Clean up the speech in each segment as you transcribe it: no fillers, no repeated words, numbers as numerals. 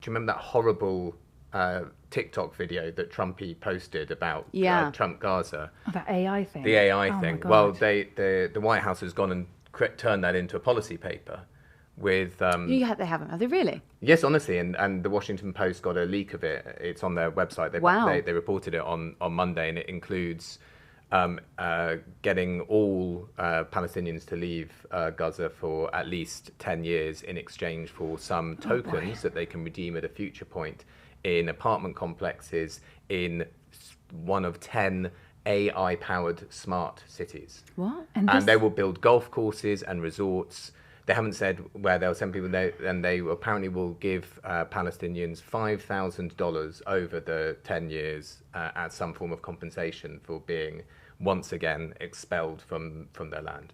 Do you remember that horrible TikTok video that Trumpy posted about Trump Gaza? Oh, that AI thing. The AI thing. My God. Well, the White House has gone and turned that into a policy paper with... They haven't, have they really? Yes, honestly, and the Washington Post got a leak of it. It's on their website. They reported it on Monday, and it includes getting all Palestinians to leave Gaza for at least 10 years in exchange for some tokens that they can redeem at a future point in apartment complexes in one of 10 AI-powered smart cities. What? And they will build golf courses and resorts. They haven't said where they'll send people there, and they apparently will give Palestinians $5,000 over the 10 years as some form of compensation for being once again expelled from their land.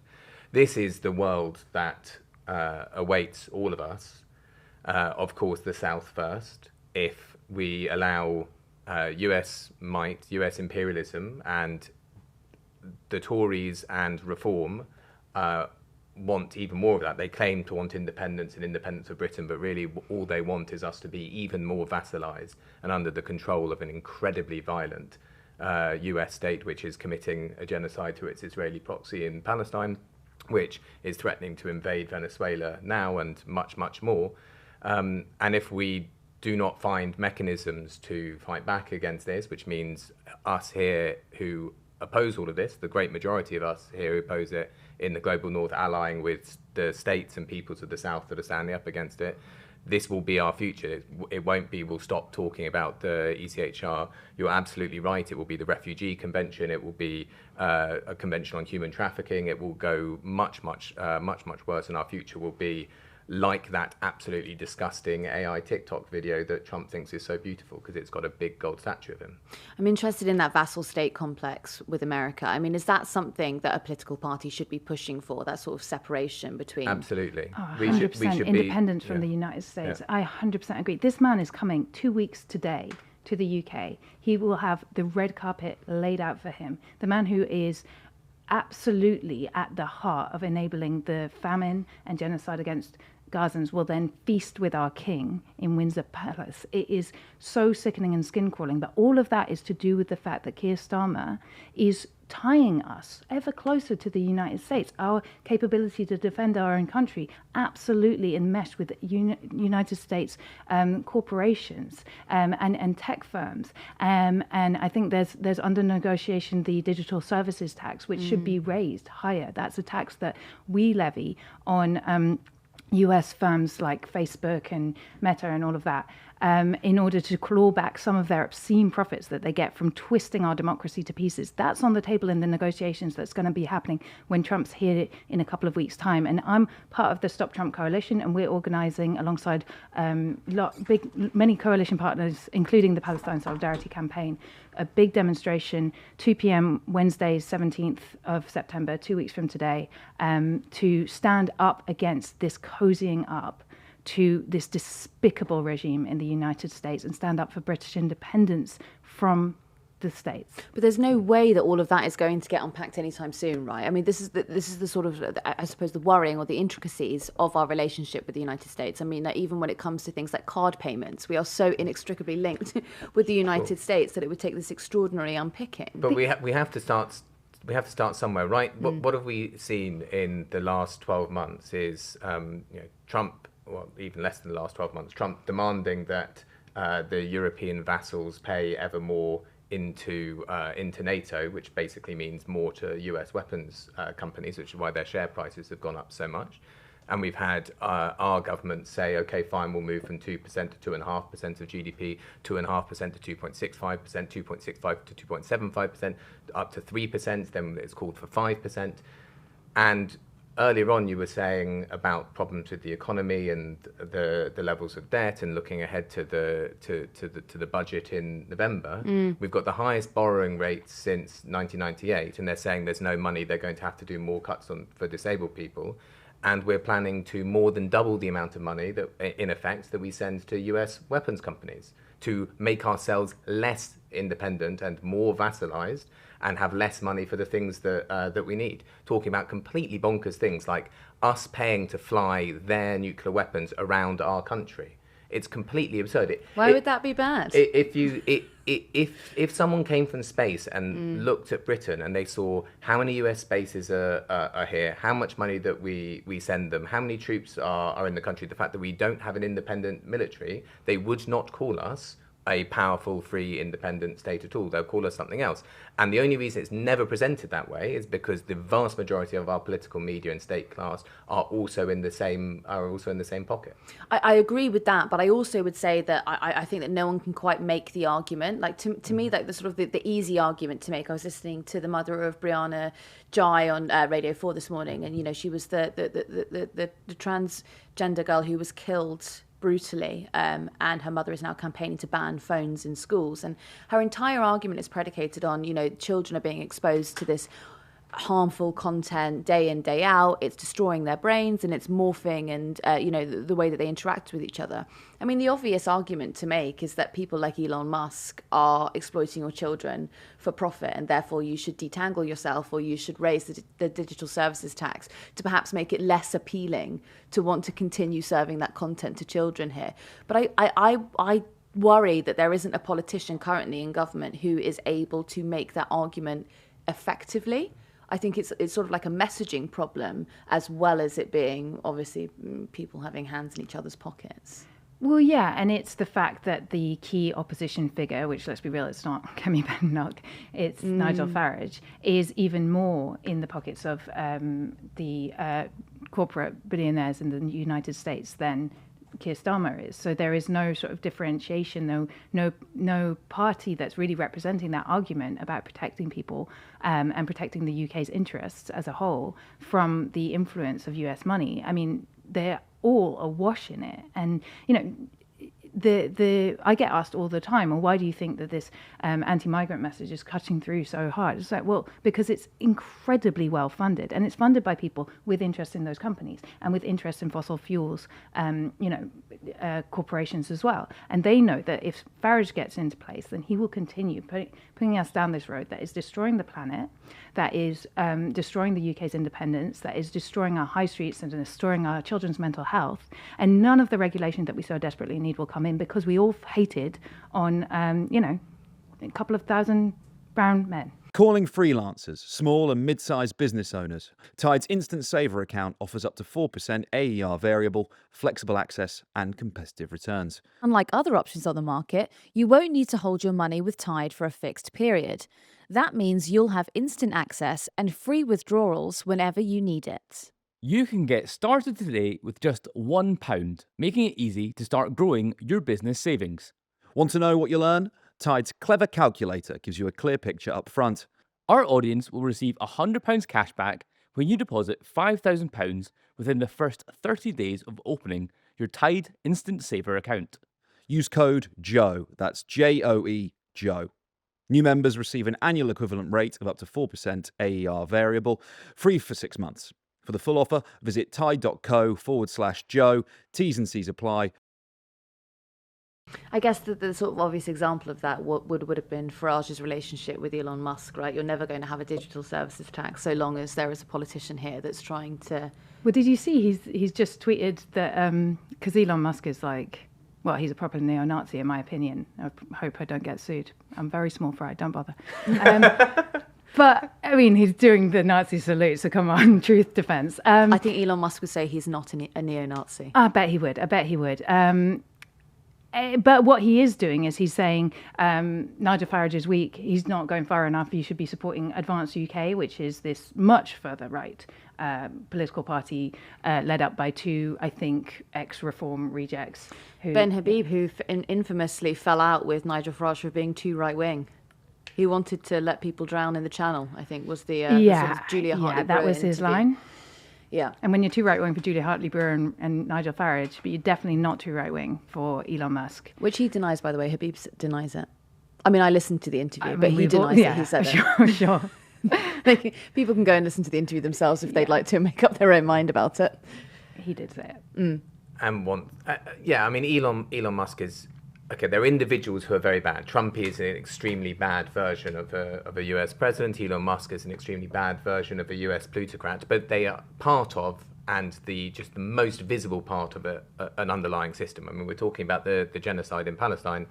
This is the world that awaits all of us. Of course, the South first. If we allow US might, US imperialism, and the Tories and Reform want even more of that. They claim to want independence and independence of Britain, but really all they want is us to be even more vassalized and under the control of an incredibly violent US state, which is committing a genocide to its Israeli proxy in Palestine, which is threatening to invade Venezuela now and much, much more. And if we do not find mechanisms to fight back against this, which means us here who oppose all of this, the great majority of us here who oppose it in the global north, allying with the states and peoples of the south that are standing up against it, this will be our future. It won't be, we'll stop talking about the ECHR. You're absolutely right. It will be the Refugee Convention. It will be a convention on human trafficking. It will go much, much worse, and our future will be like that absolutely disgusting AI TikTok video that Trump thinks is so beautiful because it's got a big gold statue of him. I'm interested in that vassal state complex with America. I mean, is that something that a political party should be pushing for, that sort of separation between... Absolutely. 100% independent from the United States. I 100% agree. This man is coming 2 weeks today to the UK. He will have the red carpet laid out for him. The man who is absolutely at the heart of enabling the famine and genocide against Gazans will then feast with our king in Windsor Palace. It is so sickening and skin-crawling, but all of that is to do with the fact that Keir Starmer is tying us ever closer to the United States. Our capability to defend our own country absolutely enmeshed with United States corporations and tech firms. And I think there's under negotiation the digital services tax, which should be raised higher. That's a tax that we levy on US firms like Facebook and Meta and all of that, in order to claw back some of their obscene profits that they get from twisting our democracy to pieces. That's on the table in the negotiations that's going to be happening when Trump's here in a couple of weeks' time. And I'm part of the Stop Trump Coalition, and we're organising alongside many coalition partners, including the Palestine Solidarity Campaign, a big demonstration, 2 p.m. Wednesday, 17th of September, 2 weeks from today, to stand up against this cozying up to this despicable regime in the United States and stand up for British independence from the States. But there's no way that all of that is going to get unpacked anytime soon, right? I mean, this is the sort of, I suppose, the worrying or the intricacies of our relationship with the United States. I mean, that even when it comes to things like card payments, we are so inextricably linked with the United States that it would take this extraordinary unpicking. But we have to start somewhere, right? What have we seen in the last 12 months is Trump, well, even less than the last 12 months, Trump demanding that the European vassals pay ever more into NATO, which basically means more to US weapons companies, which is why their share prices have gone up so much. And we've had our government say, okay, fine, we'll move from 2% to 2.5% of GDP, 2.5% to 2.65%, 2.65% to 2.75%, up to 3%, then it's called for 5%. And earlier on, you were saying about problems with the economy and the levels of debt, and looking ahead to the budget in November. We've got the highest borrowing rates since 1998, and they're saying there's no money. They're going to have to do more cuts for disabled people, and we're planning to more than double the amount of money that, in effect, that we send to US weapons companies to make ourselves less independent and more vassalized, and have less money for the things that we need. Talking about completely bonkers things like us paying to fly their nuclear weapons around our country. It's completely absurd. Why would that be bad? If someone came from space and looked at Britain and they saw how many US bases are here, how much money that we send them, how many troops are in the country, the fact that we don't have an independent military, they would not call us a powerful, free, independent state at all. They'll call us something else. And the only reason it's never presented that way is because the vast majority of our political media and state class are also in the same pocket. I agree with that, but I also would say that I think that no one can quite make the argument. Like to me, like the sort of the easy argument to make. I was listening to the mother of Brianna Jai on Radio 4 this morning, and she was the transgender girl who was killed brutally, and her mother is now campaigning to ban phones in schools, and her entire argument is predicated on children are being exposed to this harmful content day in, day out. It's destroying their brains and it's morphing and the way that they interact with each other. I mean, the obvious argument to make is that people like Elon Musk are exploiting your children for profit, and therefore you should detangle yourself, or you should raise the digital services tax to perhaps make it less appealing to want to continue serving that content to children here. But I worry that there isn't a politician currently in government who is able to make that argument effectively. I think it's sort of like a messaging problem, as well as it being obviously people having hands in each other's pockets. Well, yeah, and it's the fact that the key opposition figure, which, let's be real, it's not Kemi Badenoch, it's Nigel Farage, is even more in the pockets of the corporate billionaires in the United States than Keir Starmer is. So there is no sort of differentiation, no party that's really representing that argument about protecting people and protecting the UK's interests as a whole from the influence of US money. I mean, they're all awash in it. And, I get asked all the time, well, why do you think that this anti-migrant message is cutting through so hard? It's like, well, because it's incredibly well funded, and it's funded by people with interest in those companies and with interest in fossil fuels, corporations as well. And they know that if Farage gets into place, then he will continue putting us down this road that is destroying the planet, that is destroying the UK's independence, that is destroying our high streets and destroying our children's mental health. And none of the regulation that we so desperately need will come in, because we all hated on, a couple of thousand brown men. Calling freelancers, small and mid-sized business owners, Tide's Instant Saver account offers up to 4% AER variable, flexible access and competitive returns. Unlike other options on the market, you won't need to hold your money with Tide for a fixed period. That means you'll have instant access and free withdrawals whenever you need it. You can get started today with just £1, making it easy to start growing your business savings. Want to know what you'll earn? Tide's clever calculator gives you a clear picture up front. Our audience will receive £100 cash back when you deposit £5,000 within the first 30 days of opening your Tide Instant Saver account. Use code JOE, that's JOE, JOE. New members receive an annual equivalent rate of up to 4% AER variable, free for 6 months. For the full offer, visit tide.co/Joe. T's and C's apply. I guess the sort of obvious example of that would have been Farage's relationship with Elon Musk, right? You're never going to have a digital services tax so long as there is a politician here that's trying to... Well, did you see he's just tweeted that, because Elon Musk is like, well, he's a proper neo-Nazi in my opinion. I hope I don't get sued. I'm very small fry, don't bother. But, I mean, he's doing the Nazi salute, so come on, truth defense. I think Elon Musk would say he's not a neo-Nazi. I bet he would. But what he is doing is he's saying Nigel Farage is weak. He's not going far enough. You should be supporting Advance UK, which is this much further right political party led up by two, I think, ex-reform rejects. Ben Habib, who infamously fell out with Nigel Farage for being too right-wing. He wanted to let people drown in the Channel, I think, was the sort of Julia Hartley-Brewer that was his line. Yeah. And when you're too right-wing for Julia Hartley-Brewer and Nigel Farage, but you're definitely not too right-wing for Elon Musk. Which he denies, by the way. Habib denies it. I mean, I listened to the interview, but he denies it. He said it. Sure. People can go and listen to the interview themselves if they'd like to make up their own mind about it. He did say it. And I mean, Elon Musk is... Okay, there are individuals who are very bad. Trump is an extremely bad version of a US president. Elon Musk is an extremely bad version of a US plutocrat. But they are part of and the most visible part of an underlying system. I mean, we're talking about the genocide in Palestine.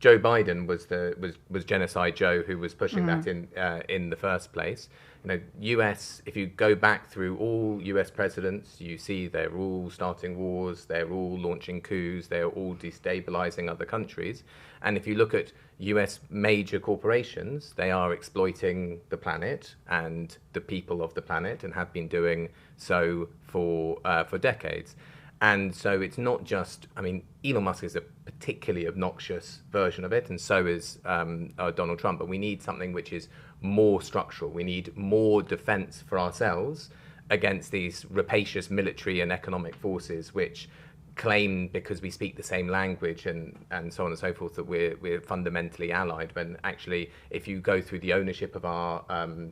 Joe Biden was Genocide Joe who was pushing that in the first place. You know, US, if you go back through all US presidents, you see they're all starting wars, they're all launching coups, they're all destabilizing other countries. And if you look at US major corporations, they are exploiting the planet and the people of the planet, and have been doing so for decades. And so it's not just, I mean, Elon Musk is a particularly obnoxious version of it, and so is Donald Trump, but we need something which is more structural. We need more defense for ourselves against these rapacious military and economic forces which claim, because we speak the same language and so on and so forth, that we're fundamentally allied, when actually if you go through the ownership of our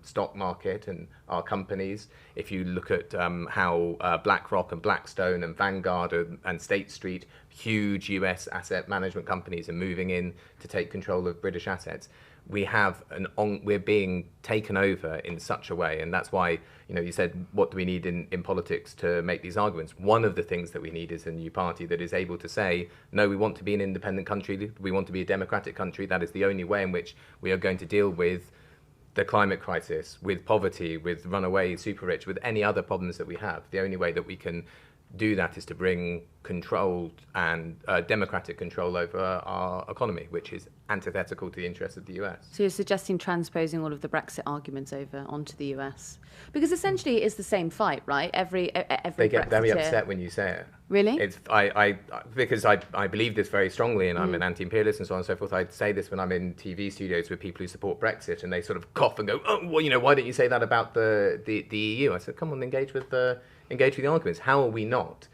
stock market and our companies, if you look at how BlackRock and Blackstone and Vanguard and State Street, huge US asset management companies, are moving in to take control of British assets, we're being taken over in such a way. And that's why, you know, you said, what do we need in politics to make these arguments? One of the things that we need is a new party that is able to say, no, we want to be an independent country, we want to be a democratic country. That is the only way in which we are going to deal with the climate crisis, with poverty, with runaway super rich, with any other problems that we have. The only way that we can do that is to bring controlled and democratic control over our economy, which is antithetical to the interests of the US. So you're suggesting transposing all of the Brexit arguments over onto the US? Because essentially it's the same fight, right? Every They get very upset when you say it. Really? It's because I believe this very strongly, and I'm an anti-imperialist and so on and so forth. I say this when I'm in TV studios with people who support Brexit, and they sort of cough and go, oh, well, you know, why don't you say that about the EU? I said, come on, engage with the arguments. How are we not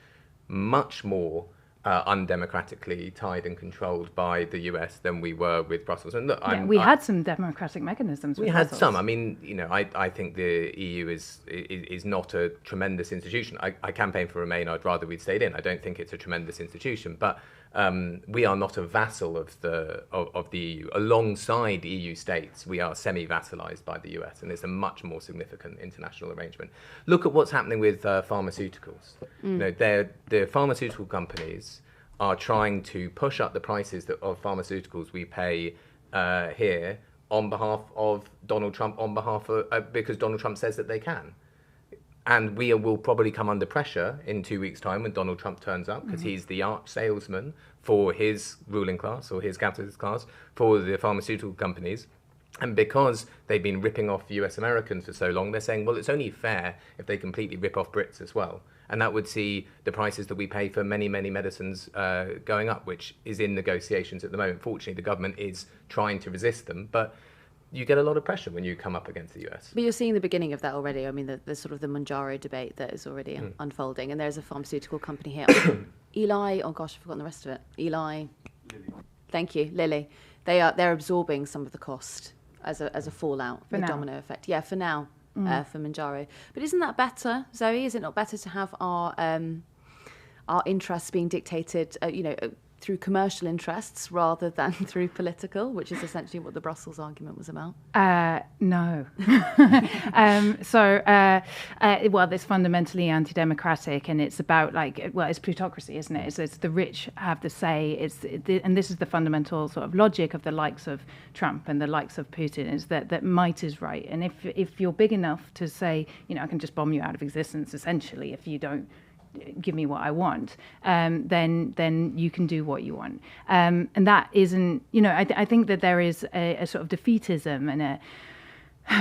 much more undemocratically tied and controlled by the US than we were with Brussels? And look, we had some democratic mechanisms. We had some. I mean, you know, I think the EU is not a tremendous institution. I campaign for Remain. I'd rather we'd stayed in. I don't think it's a tremendous institution, but we are not a vassal of the EU. Alongside EU states, we are semi-vassalized by the US, and it's a much more significant international arrangement. Look at what's happening with pharmaceuticals. You know, the pharmaceutical companies are trying to push up the prices of pharmaceuticals we pay here on behalf of Donald Trump, because Donald Trump says that they can. And we will probably come under pressure in 2 weeks' time when Donald Trump turns up, because he's the arch salesman for his ruling class, or his capitalist class, for the pharmaceutical companies. And because they've been ripping off US Americans for so long, they're saying, well, it's only fair if they completely rip off Brits as well. And that would see the prices that we pay for many, many medicines going up, which is in negotiations at the moment. Fortunately, the government is trying to resist them, but you get a lot of pressure when you come up against the US. But you're seeing the beginning of that already. I mean, the sort of the Mounjaro debate that is already unfolding. And there's a pharmaceutical company here. Eli, oh gosh, I've forgotten the rest of it. Lilly. Thank you, Lilly. They're absorbing some of the cost as a fallout, a domino effect. Yeah, for now, for Mounjaro. But isn't that better, Zoe? Is it not better to have our interests being dictated, through commercial interests rather than through political, which is essentially what the Brussels argument was about? No. Well, it's fundamentally anti-democratic, and it's about it's plutocracy, isn't it? It's the rich have the say. And this is the fundamental sort of logic of the likes of Trump and the likes of Putin, is that might is right. And if you're big enough to say, I can just bomb you out of existence, essentially, if you don't give me what I want, then you can do what you want. And that isn't, I think that there is a sort of defeatism, and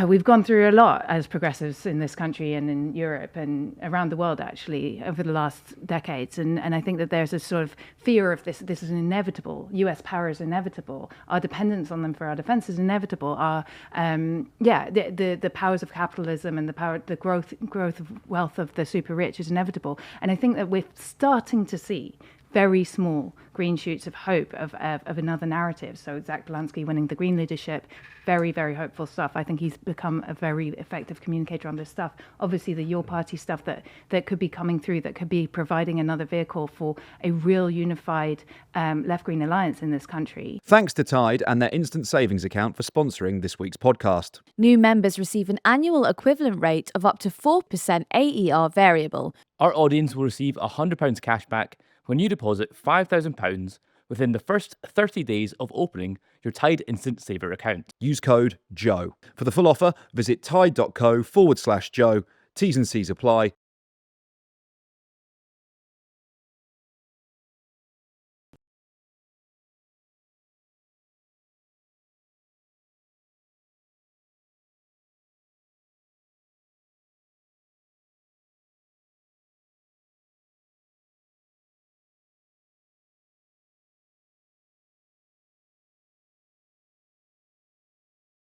we've gone through a lot as progressives in this country and in Europe and around the world, actually, over the last decades. And I think that there's a sort of fear of this. This is inevitable. US power is inevitable. Our dependence on them for our defense is inevitable. Our the powers of capitalism and the growth of wealth of the super rich is inevitable. And I think that we're starting to see very small green shoots of hope of another narrative. So Zach Delansky winning the Green leadership, very, very hopeful stuff. I think he's become a very effective communicator on this stuff. Obviously, the Your Party stuff that could be coming through, that could be providing another vehicle for a real unified left-green alliance in this country. Thanks to Tide and their instant savings account for sponsoring this week's podcast. New members receive an annual equivalent rate of up to 4% AER variable. Our audience will receive £100 cash back when you deposit £5,000 within the first 30 days of opening your Tide Instant Saver account. Use code JOE. For the full offer, visit tide.co/Joe. T's and C's apply.